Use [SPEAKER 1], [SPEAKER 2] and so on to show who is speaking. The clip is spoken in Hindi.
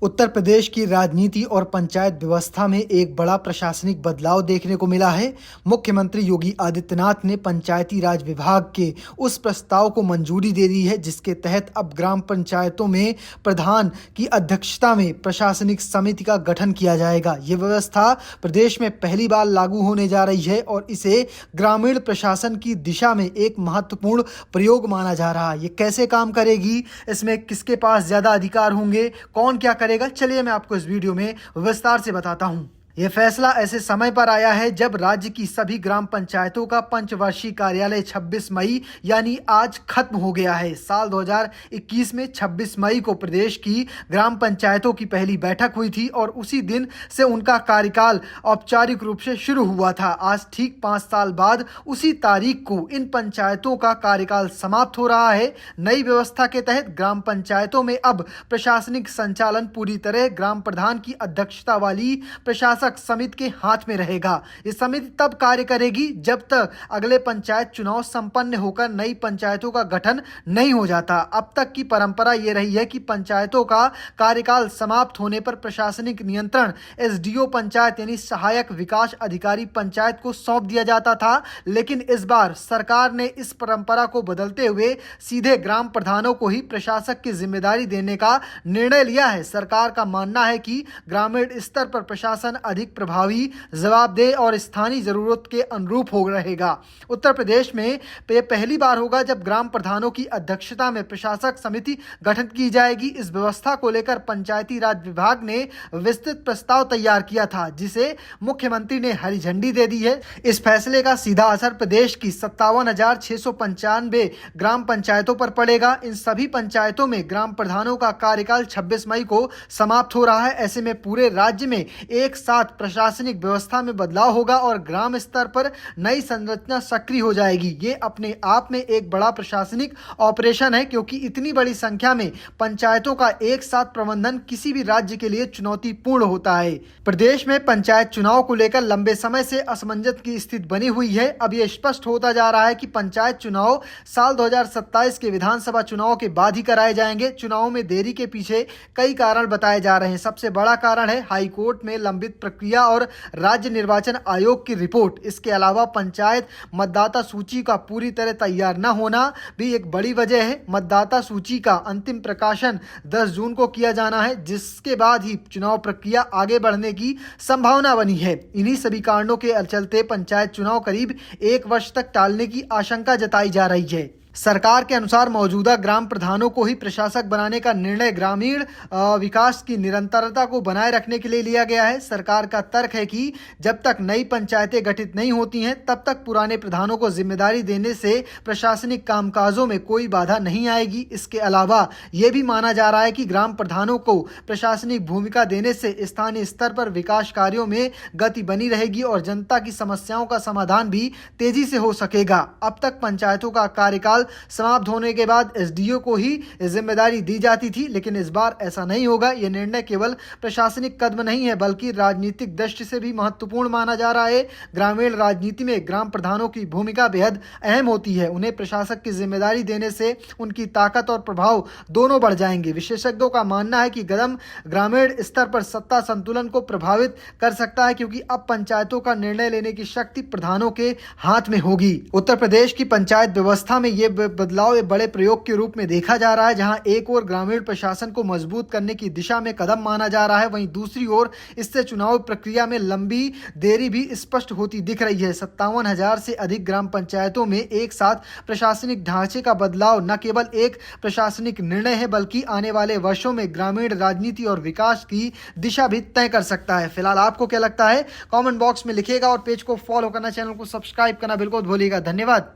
[SPEAKER 1] उत्तर प्रदेश की राजनीति और पंचायत व्यवस्था में एक बड़ा प्रशासनिक बदलाव देखने को मिला है। मुख्यमंत्री योगी आदित्यनाथ ने पंचायती राज विभाग के उस प्रस्ताव को मंजूरी दे दी है जिसके तहत अब ग्राम पंचायतों में प्रधान की अध्यक्षता में प्रशासनिक समिति का गठन किया जाएगा। ये व्यवस्था प्रदेश में पहली बार लागू होने जा रही है और इसे ग्रामीण प्रशासन की दिशा में एक महत्वपूर्ण प्रयोग माना जा रहा है। ये कैसे काम करेगी, इसमें किसके पास ज्यादा अधिकार होंगे, कौन क्या करेगा, चलिए मैं आपको इस वीडियो में विस्तार से बताता हूं। यह फैसला ऐसे समय पर आया है जब राज्य की सभी ग्राम पंचायतों का पंचवार्षिक कार्यालय 26 मई यानी आज खत्म हो गया है। साल 2021 में 26 मई को प्रदेश की ग्राम पंचायतों की पहली बैठक हुई थी और उसी दिन से उनका कार्यकाल औपचारिक रूप से शुरू हुआ था। आज ठीक 5 साल बाद उसी तारीख को इन पंचायतों का कार्यकाल समाप्त हो रहा है। नई व्यवस्था के तहत ग्राम पंचायतों में अब प्रशासनिक संचालन पूरी तरह ग्राम प्रधान की अध्यक्षता वाली प्रशासनिक समिति के हाथ में रहेगा। ये समिति तब कार्य करेगी जब तक अगले पंचायत चुनाव संपन्न होकर नई पंचायतों का गठन नहीं हो जाता। अब तक की परंपरा ये रही है कि पंचायतों का कार्यकाल समाप्त होने पर प्रशासनिक नियंत्रण एसडीओ पंचायत यानी सहायक विकास अधिकारी पंचायत को सौंप दिया जाता था, लेकिन इस बार सरकार ने इस परंपरा को बदलते हुए सीधे ग्राम प्रधानों को ही प्रशासक की जिम्मेदारी देने का निर्णय लिया है। सरकार का मानना है कि ग्रामीण स्तर पर प्रशासन अधिक प्रभावी, जवाबदेह और स्थानीय जरूरत के अनुरूप हो रहेगा। उत्तर प्रदेश में पहली बार होगा जब ग्राम प्रधानों की अध्यक्षता में प्रशासक समिति गठन की जाएगी। इस व्यवस्था को लेकर पंचायती राज विभाग ने विस्तृत प्रस्ताव तैयार किया था जिसे मुख्यमंत्री ने हरी झंडी दे दी है। इस फैसले का सीधा असर प्रदेश की 57,695 ग्राम पंचायतों पर पड़ेगा। इन सभी पंचायतों में ग्राम प्रधानों का कार्यकाल 26 मई को समाप्त हो रहा है। ऐसे में पूरे राज्य में एक साथ प्रशासनिक व्यवस्था में बदलाव होगा और ग्राम स्तर पर नई संरचना सक्रिय हो जाएगी। ये अपने आप में एक बड़ा प्रशासनिक ऑपरेशन है क्योंकि इतनी बड़ी संख्या में पंचायतों का एक साथ प्रबंधन किसी भी राज्य के लिए चुनौतीपूर्ण होता है। प्रदेश में पंचायत चुनाव को लेकर लंबे समय से असमंजस की स्थिति बनी हुई है। अब यह स्पष्ट होता जा रहा है कि पंचायत चुनाव साल 2027 के विधानसभा चुनाव के बाद ही कराए जाएंगे। चुनाव में देरी के पीछे कई कारण बताए जा रहे हैं। सबसे बड़ा कारण है हाई कोर्ट में लंबित प्रक्रिया और राज्य निर्वाचन आयोग की रिपोर्ट। इसके अलावा पंचायत मतदाता सूची का पूरी तरह तैयार न होना भी एक बड़ी वजह है। मतदाता सूची का अंतिम प्रकाशन 10 जून को किया जाना है, जिसके बाद ही चुनाव प्रक्रिया आगे बढ़ने की संभावना बनी है। इन्हीं सभी कारणों के चलते पंचायत चुनाव करीब 1 वर्ष तक टालने की आशंका जताई जा रही है। सरकार के अनुसार मौजूदा ग्राम प्रधानों को ही प्रशासक बनाने का निर्णय ग्रामीण विकास की निरंतरता को बनाए रखने के लिए लिया गया है। सरकार का तर्क है कि जब तक नई पंचायतें गठित नहीं होती हैं तब तक पुराने प्रधानों को जिम्मेदारी देने से प्रशासनिक कामकाजों में कोई बाधा नहीं आएगी। इसके अलावा यह भी माना जा रहा है कि ग्राम प्रधानों को प्रशासनिक भूमिका देने से स्थानीय स्तर पर विकास कार्यों में गति बनी रहेगी और जनता की समस्याओं का समाधान भी तेजी से हो सकेगा। अब तक पंचायतों का कार्यकाल समाप्त होने के बाद एसडीओ को ही जिम्मेदारी दी जाती थी, लेकिन इस बार ऐसा नहीं होगा। यह निर्णय केवल प्रशासनिक कदम नहीं है बल्कि राजनीतिक दृष्टि से भी महत्वपूर्ण माना जा रहा है। ग्रामीण राजनीति में ग्राम प्रधानों की भूमिका बेहद अहम होती है। उन्हें प्रशासक की जिम्मेदारी देने से उनकी ताकत और प्रभाव दोनों बढ़ जाएंगे। विशेषज्ञों का मानना है कि कदम ग्रामीण स्तर पर सत्ता संतुलन को प्रभावित कर सकता है क्योंकि अब पंचायतों का निर्णय लेने की शक्ति प्रधानों के हाथ में होगी। उत्तर प्रदेश की पंचायत व्यवस्था में यह बदलाव एक बड़े प्रयोग के रूप में देखा जा रहा है। जहां एक ओर ग्रामीण प्रशासन को मजबूत करने की दिशा में कदम माना जा रहा है, वहीं दूसरी ओर इससे चुनाव प्रक्रिया में लंबी देरी भी स्पष्ट होती दिख रही है। 57,000 से अधिक ग्राम पंचायतों में एक साथ प्रशासनिक ढांचे का बदलाव न केवल एक प्रशासनिक निर्णय है बल्कि आने वाले वर्षों में ग्रामीण राजनीति और विकास की दिशा भी तय कर सकता है। फिलहाल आपको क्या लगता है, कमेंट बॉक्स में लिखिएगा और पेज को फॉलो करना, चैनल को सब्सक्राइब करना बिल्कुल भूलिएगा। धन्यवाद।